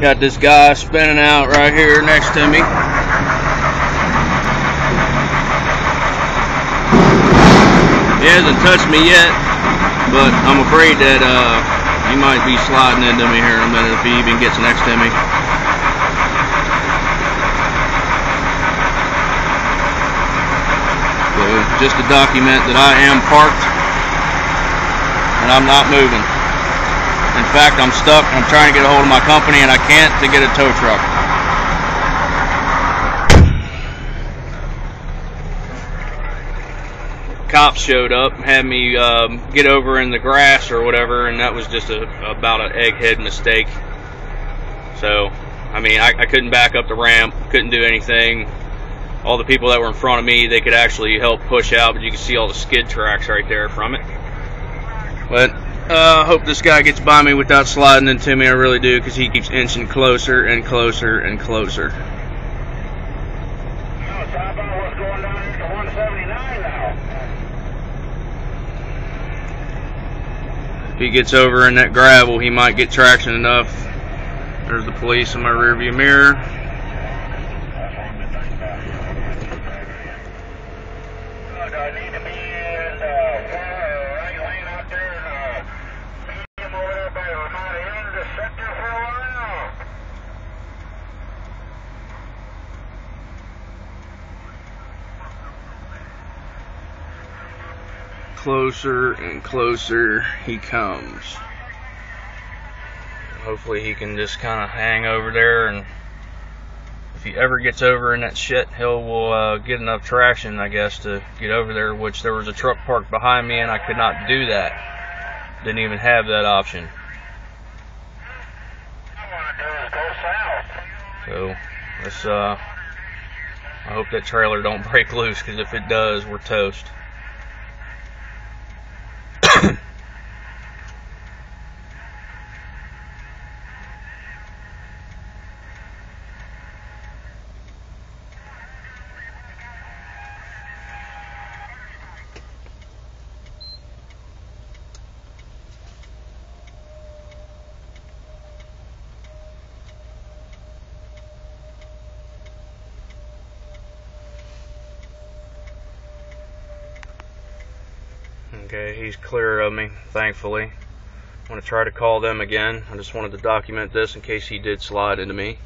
Got this guy spinning out right here next to me. He hasn't touched me yet, but I'm afraid that he might be sliding into me here in a minute if he even gets next to me. So just to document that I am parked and I'm not moving. In fact, I'm stuck. I'm trying to get a hold of my company and I can't to get a tow truck. Cops showed up, had me get over in the grass or whatever, and that was just about an egghead mistake. So, I mean, I couldn't back up the ramp, couldn't do anything. All the people that were in front of me, they could actually help push out, but you can see all the skid tracks right there from it. But I hope this guy gets by me without sliding into me. I really do, because he keeps inching closer and closer and closer. If he gets over in that gravel, he might get traction enough. There's the police in my rearview mirror. Closer and closer he comes. Hopefully he can just kind of hang over there, and if he ever gets over in that shit, will get enough traction, I guess, to get over there, which there was a truck parked behind me and I could not do that. Didn't even have that option. So let's I hope that trailer don't break loose, because if it does, we're toast. Okay, he's clear of me, thankfully. I'm going to try to call them again. I just wanted to document this in case he did slide into me.